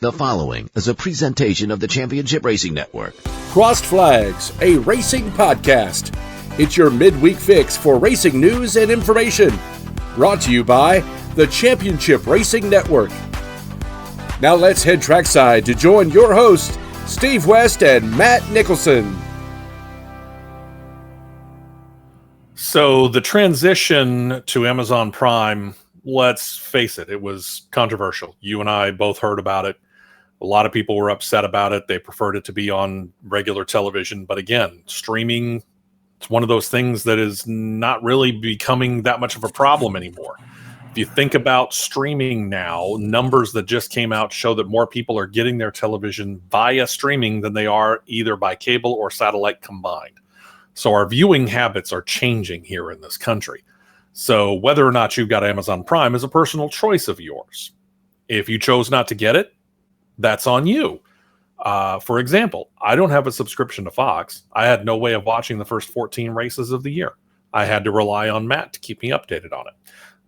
The following is a presentation of the Championship Racing Network. Crossed Flags, a racing podcast. It's your midweek fix for racing news and information. Brought to you by the Championship Racing Network. Now let's head trackside to join your hosts, Steve West and Matt Nicholson. So the transition to Amazon Prime, let's face it, it was controversial. You and I both heard about it. A lot of people were upset about it. They preferred it to be on regular television. But again, streaming, it's one of those things that is not really becoming that much of a problem anymore. If you think about streaming now, numbers that just came out show that more people are getting their television via streaming than they are either by cable or satellite combined. So our viewing habits are changing here in this country. So whether or not you've got Amazon Prime is a personal choice of yours. If you chose not to get it, that's on you. For example, I don't have a subscription to Fox. I had no way of watching the first 14 races of the year. I had to rely on Matt to keep me updated on it.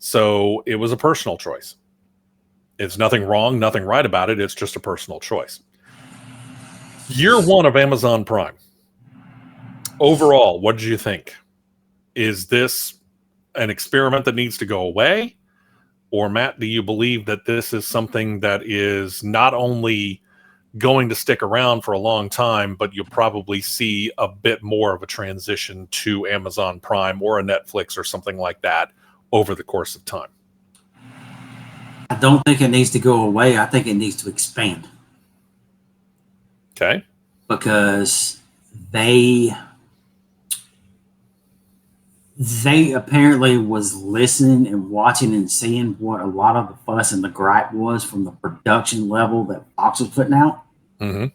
So it was a personal choice. It's nothing wrong, nothing right about it. It's just a personal choice. Year one of Amazon Prime. Overall, what did you think? Is this an experiment that needs to go away? Or, Matt, do you believe that this is something that is not only going to stick around for a long time, but you'll probably see a bit more of a transition to Amazon Prime or a Netflix or something like that over the course of time? I don't think it needs to go away. I think it needs to expand. Okay. Because they apparently was listening and watching and seeing what a lot of the fuss and the gripe was from the production level that Fox was putting out. Mm-hmm.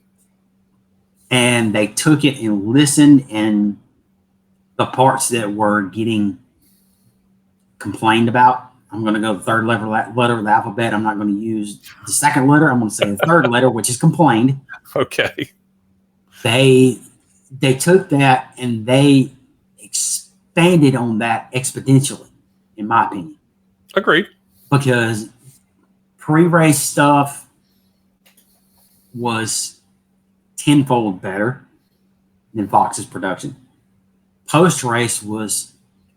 And they took it and listened, and the parts that were getting complained about, I'm going to go the third letter of the alphabet. I'm not going to use the second letter. I'm going to say the third letter, which is complained. Okay. They took that and they expanded on that exponentially, in my opinion. Agreed. Because pre-race stuff was tenfold better than Fox's production. Post-race was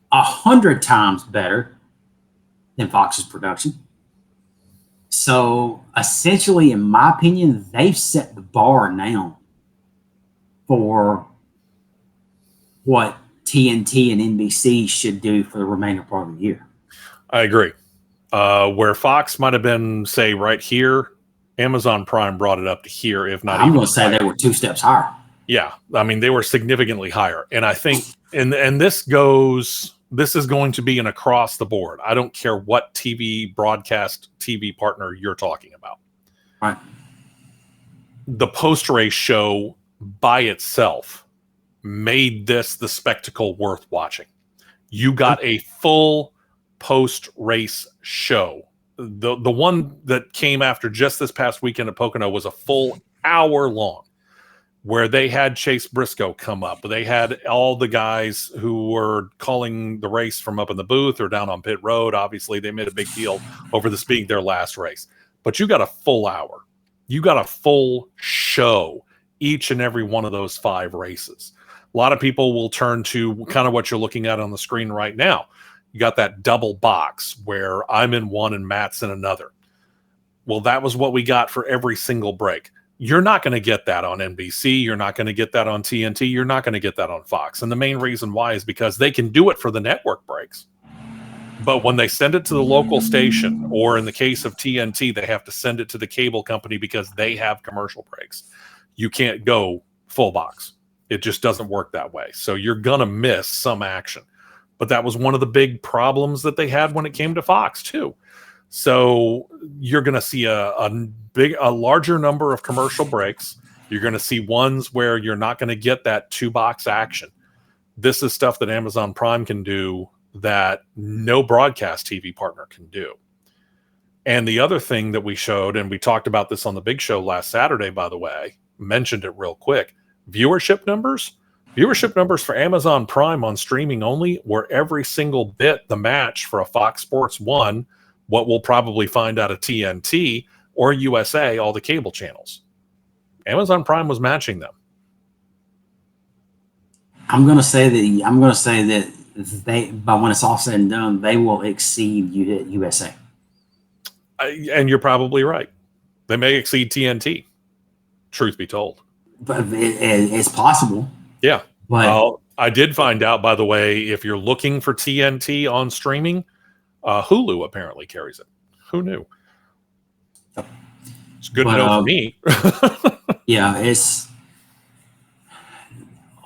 100 times better than Fox's production. So essentially, in my opinion, they've set the bar now for what TNT and NBC should do for the remainder part of the year. I agree. Where Fox might have been, say, right here, Amazon Prime brought it up to here, if not even. I'm going to say they were 2 steps higher. Yeah. I mean, they were significantly higher. And I think, and this is going to be an across the board. I don't care what broadcast TV partner you're talking about. Right. The post-race show by itself made this the spectacle worth watching. You got a full post-race show. The one that came after just this past weekend at Pocono was a full hour long, where they had Chase Briscoe come up. They had all the guys who were calling the race from up in the booth or down on pit road. Obviously, they made a big deal over this being their last race. But you got a full hour. You got a full show each and every one of those 5 races. A lot of people will turn to kind of what you're looking at on the screen right now. You got that double box where I'm in one and Matt's in another. Well, that was what we got for every single break. You're not going to get that on NBC. You're not going to get that on TNT. You're not going to get that on Fox. And the main reason why is because they can do it for the network breaks. But when they send it to the local station, or in the case of TNT, they have to send it to the cable company because they have commercial breaks. You can't go full box. It just doesn't work that way. So you're going to miss some action. But that was one of the big problems that they had when it came to Fox, too. So you're going to see a larger number of commercial breaks. You're going to see ones where you're not going to get that 2-box action. This is stuff that Amazon Prime can do that no broadcast TV partner can do. And the other thing that we showed, and we talked about this on the big show last Saturday, by the way, mentioned it real quick, viewership numbers. Viewership numbers for Amazon Prime on streaming only were every single bit the match for a Fox Sports 1, what we'll probably find out of TNT, or USA, all the cable channels. Amazon Prime was matching them. I'm going to say that they, but when it's all said and done, they will exceed USA. And you're probably right. They may exceed TNT, truth be told. But it's possible. Yeah. But I did find out, by the way, if you're looking for TNT on streaming, Hulu apparently carries it. Who knew? It's good to know for me. Yeah, it's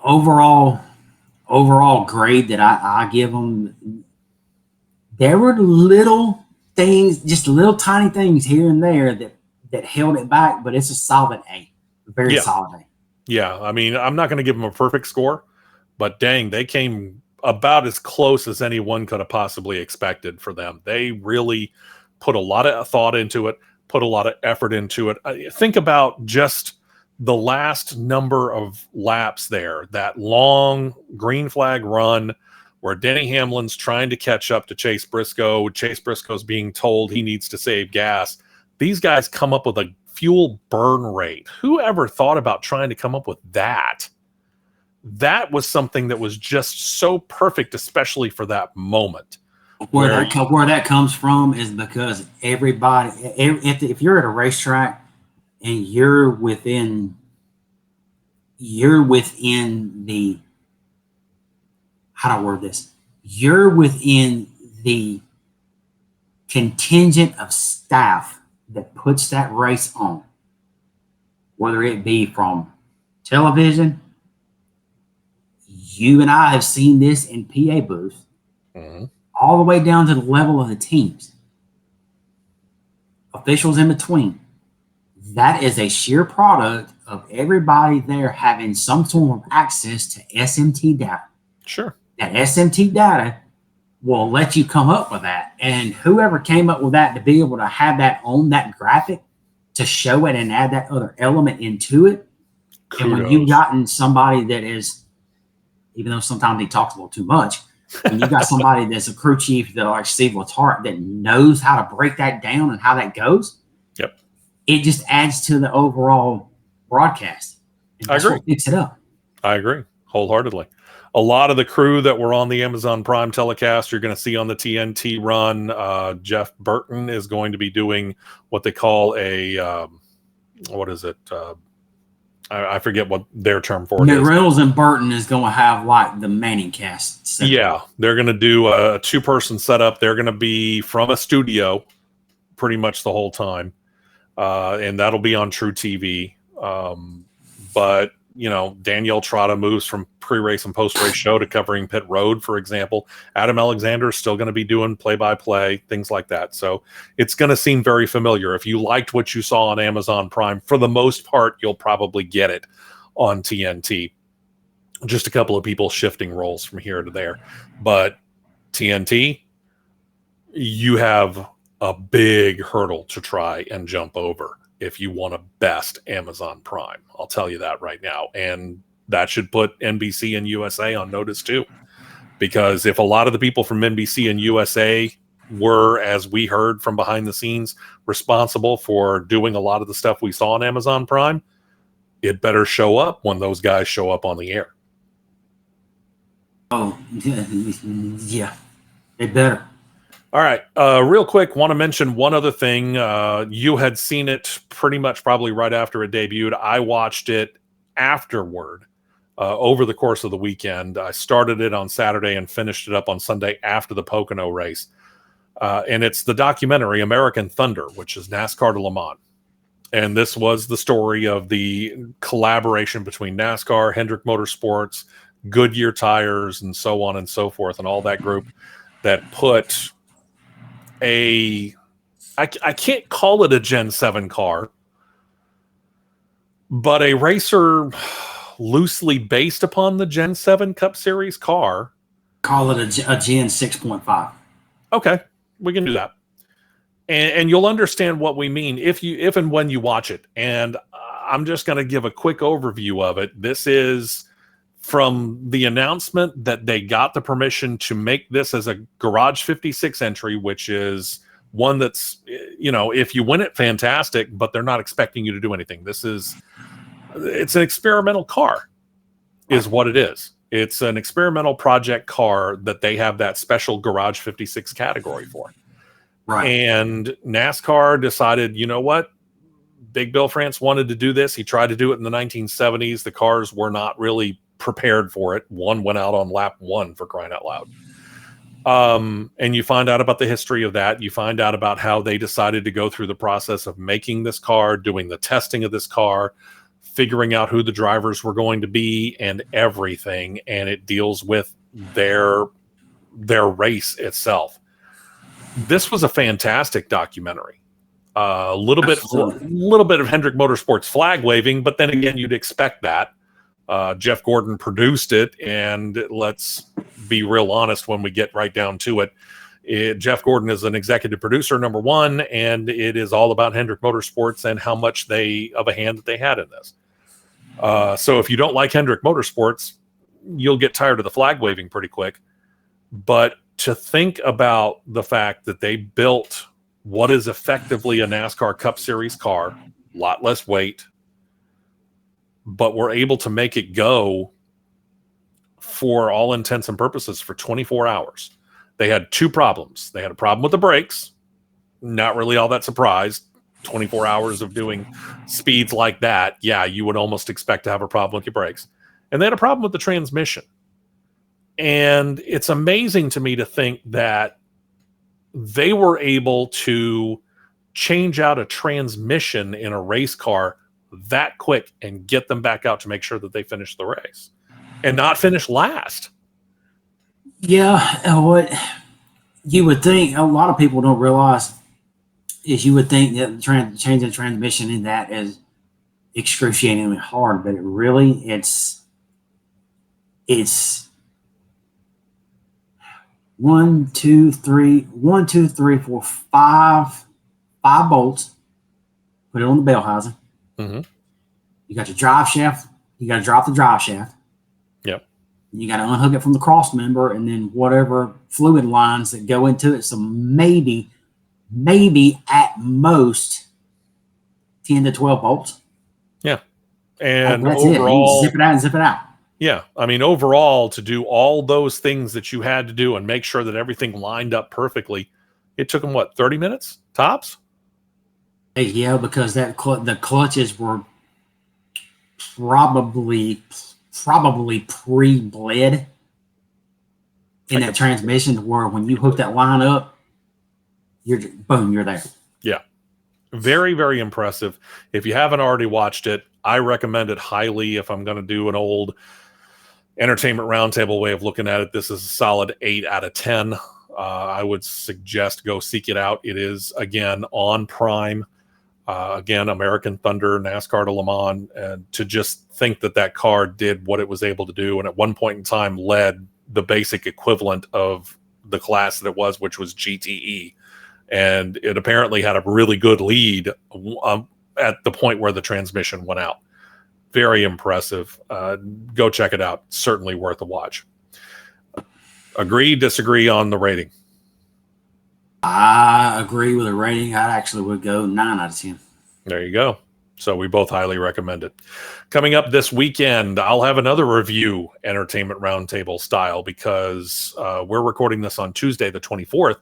overall grade that I give them. There were little things, just little tiny things here and there that held it back, but it's a solid A, very solid A. Yeah, I mean, I'm not going to give them a perfect score, but dang, they came about as close as anyone could have possibly expected for them. They really put a lot of thought into it, put a lot of effort into it. Think about just the last number of laps there, that long green flag run where Denny Hamlin's trying to catch up to Chase Briscoe. Chase Briscoe's being told he needs to save gas. These guys come up with a fuel burn rate. Who ever thought about trying to come up with that? That was something that was just so perfect, especially for that moment. Where that comes from is because everybody, if you're at a racetrack and you're within the, how do I word this? You're within the contingent of staff that puts that race on, whether it be from television. You and I have seen this in PA booths, all the way down to the level of the teams, officials in between. That is a sheer product of everybody there having some sort of access to SMT data. Sure. That SMT data will let you come up with that. And whoever came up with that to be able to have that on that graphic to show it and add that other element into it. Kudos. And when you've gotten somebody that is, even though sometimes he talks a little too much, when you got somebody that's a crew chief that like Steve Letarte that knows how to break that down and how that goes, it just adds to the overall broadcast. I agree. What picks it up. I agree wholeheartedly. A lot of the crew that were on the Amazon Prime telecast you're going to see on the TNT run. Jeff Burton is going to be doing what they call a what is it? I forget what their term for it is. Reynolds and Burton is going to have like the Manning cast setup. Yeah, they're going to do a two-person setup. They're going to be from a studio pretty much the whole time, and that'll be on True TV. But you know, Danielle Trotta moves from pre-race and post-race show to covering pit road, for example. Adam Alexander is still going to be doing play-by-play, things like that. So it's going to seem very familiar. If you liked what you saw on Amazon Prime, for the most part, you'll probably get it on TNT. Just a couple of people shifting roles from here to there. But TNT, you have a big hurdle to try and jump over if you want to best Amazon Prime. I'll tell you that right now. And that should put NBC and USA on notice too. Because if a lot of the people from NBC and USA were, as we heard from behind the scenes, responsible for doing a lot of the stuff we saw on Amazon Prime, it better show up when those guys show up on the air. Oh, yeah. It better. All right. Real quick, want to mention one other thing. You had seen it pretty much probably right after it debuted. I watched it afterward over the course of the weekend. I started it on Saturday and finished it up on Sunday after the Pocono race. And it's the documentary American Thunder, which is NASCAR to Le Mans. And this was the story of the collaboration between NASCAR, Hendrick Motorsports, Goodyear Tires, and so on and so forth, and all that group that put I can't call it a Gen 7 car, but a racer loosely based upon the Gen 7 Cup Series car. Call it a Gen 6.5. Okay, we can do that. And you'll understand what we mean if and when you watch it. And I'm just going to give a quick overview of it. This is from the announcement that they got the permission to make this as a Garage 56 entry, which is one that's, if you win it, fantastic, but they're not expecting you to do anything. It's an experimental car is what it is. It's an experimental project car that they have that special Garage 56 category for. Right. And NASCAR decided, you know what? Big Bill France wanted to do this. He tried to do it in the 1970s. The cars were not really prepared for it. One went out on lap 1, for crying out loud. And you find out about the history of that. You find out about how they decided to go through the process of making this car, doing the testing of this car, figuring out who the drivers were going to be and everything. And it deals with their race itself. This was a fantastic documentary. A little bit of Hendrick Motorsports flag waving, but then again, you'd expect that. Jeff Gordon produced it, and let's be real honest when we get right down to it. Jeff Gordon is an executive producer, number one, and it is all about Hendrick Motorsports and how much of a hand that they had in this. So if you don't like Hendrick Motorsports, you'll get tired of the flag waving pretty quick. But to think about the fact that they built what is effectively a NASCAR Cup Series car, a lot less weight, but were able to make it go for all intents and purposes for 24 hours. They had 2 problems. They had a problem with the brakes. Not really all that surprised. 24 hours of doing speeds like that, yeah, you would almost expect to have a problem with your brakes. And they had a problem with the transmission. And it's amazing to me to think that they were able to change out a transmission in a race car that quick and get them back out to make sure that they finish the race and not finish last. Yeah, what you would think, a lot of people don't realize, is you would think that changing transmission in that is excruciatingly hard, but it's 1, 2, 3, 4, 5 bolts. Put it on the Bellhausen. Mm-hmm. You got your drive shaft. You got to drop the drive shaft. Yep. You got to unhook it from the cross member, and then whatever fluid lines that go into it. So maybe at most 10 to 12 bolts. Yeah. And that's overall, it. Zip it out and zip it out. Yeah. I mean, overall, to do all those things that you had to do and make sure that everything lined up perfectly, it took them, 30 minutes tops? Yeah, because the clutches were probably pre-bled in that transmission, where when you hook that line up, you're there. Yeah. Very, very impressive. If you haven't already watched it, I recommend it highly. If I'm going to do an old Entertainment Roundtable way of looking at it, this is a solid 8 out of 10. I would suggest go seek it out. It is, again, on Prime. Again, American Thunder, NASCAR to Le Mans, and to just think that car did what it was able to do, and at one point in time led the basic equivalent of the class that it was, which was GTE. And it apparently had a really good lead at the point where the transmission went out. Very impressive. Go check it out. Certainly worth a watch. Agree, disagree on the rating? I agree with the rating. I actually would go 9 out of 10. There you go. So we both highly recommend it. Coming up this weekend, I'll have another review, Entertainment Roundtable style, because we're recording this on Tuesday, the 24th.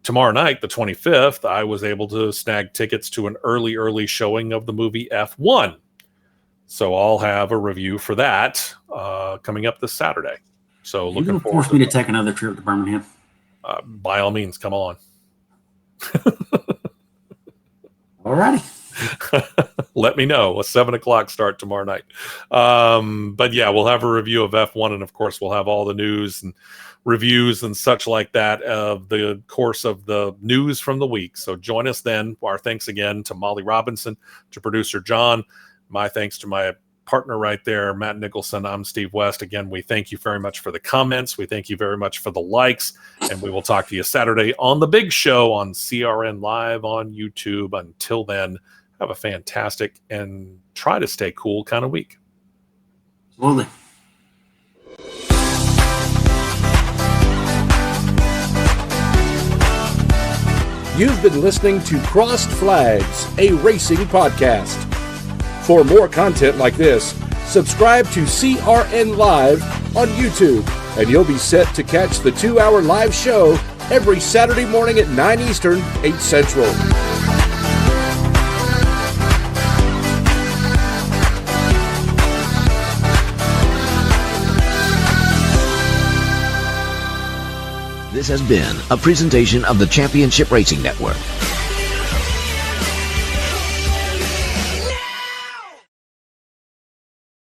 Tomorrow night, the 25th, I was able to snag tickets to an early showing of the movie F1. So I'll have a review for that coming up this Saturday. So looking forward. You're going to force me to take another trip to Birmingham. By all means, come on. All righty. Let me know. A 7:00 start tomorrow night. But yeah, we'll have a review of F1, and of course, we'll have all the news and reviews and such like that of the course of the news from the week. So join us then. Our thanks again to Molly Robinson, to producer John. My thanks to my partner right there, Matt Nicholson. I'm Steve West. Again, we thank you very much for the comments. We thank you very much for the likes, and we will talk to you Saturday on the big show on CRN Live on YouTube. Until then, have a fantastic and try to stay cool kind of week. Absolutely. You've been listening to Crossed Flags, a racing podcast. For more content like this, subscribe to CRN Live on YouTube, and you'll be set to catch the 2-hour live show every Saturday morning at 9 Eastern, 8 Central. This has been a presentation of the Championship Racing Network.